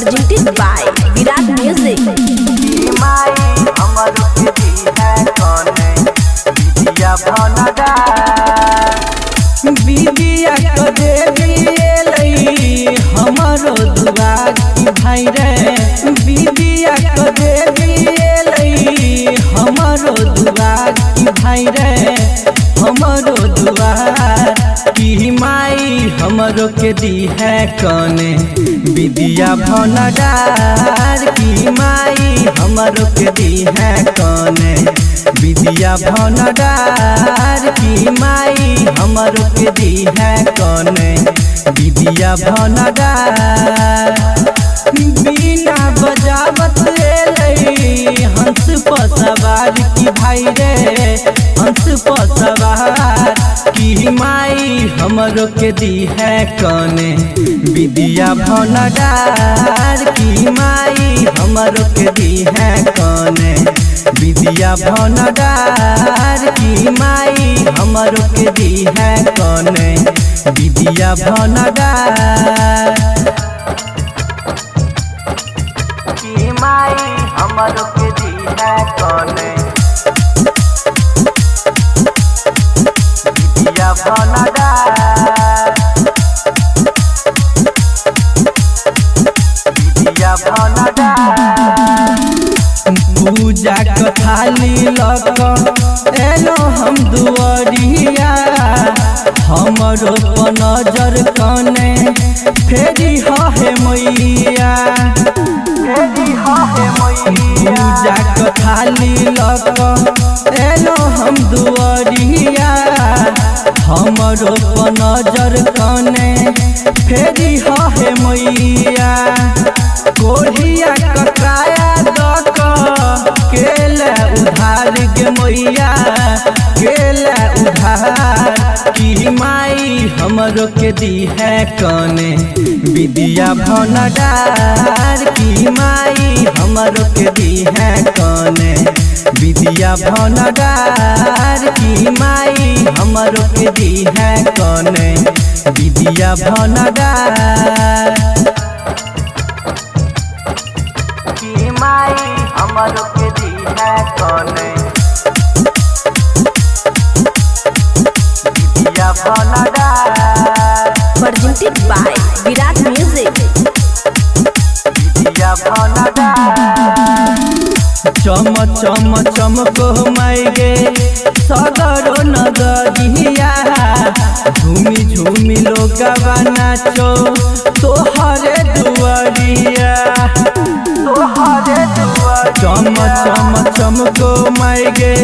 presented by Virat Music। Bibiya को देवी हमारो दुआ की भाई रे, बिबिया को देवी हमारो दुआ की भाई रे, हमारो दुआ की माई हमरो के दी है कौने बिदिया भनडार की माई हमरो के दी है कौने बिदिया भनडार की माई हमरो के दी है कौने बिदिया भनडार। बिना बजावत हंस पर सवार की भाई रे, हंस पर सवार की माई हमरो के दी है कौने बिदिया भनडार की माई हमरो के दी है कौने बिदिया भनडार की माई हमरो के दी है कौने बिदिया भनडार की माई हमरो के दी है कौने बिदिया भनडार बिदिया भनडार। पूजा के थाली लक एलो हम दुआरिया, हमरो पर नजर कने फेरी है मैया, पूजा के थाली लक एलो हम दुआरिया, हमरो पर नजर कने फेरी है मैया। कोढ़िया ककाया केला उधार गे मैया, केला उधार की माई हमरो के दी है कौने बिदिया भनडार की माई हमरो के दी है कौने बिदिया भनडार की माई हमरो के दी है कौने बिदिया भनडार की माई हमरो के दी है कौने बिदिया भनडार presented by Virat Music। बिदिया भनडार चम चम चमको माई गे सगरो नगरिया, झूमी झूमी लोगवा नाचो तोहरे दुआरिया, चम चम चमको माई गे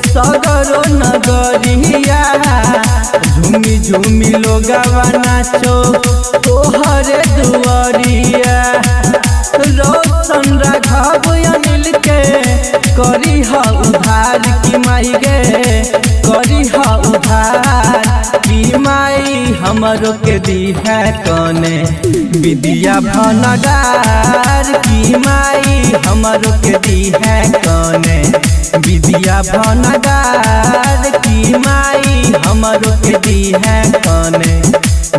सगरो नगरिया, झूमी झूमी लोगवा नाचो तोहरे दुआरिया। रोशन राघव अनिल के करी हा उधार की माई गे, करी हा उधार की माई हमरो के दी है कौने बिदिया भनडार की माई हमरो के दी है कौने बिदिया भनडार की माई हमरो के दी है कौने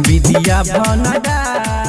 बिदिया भनडार।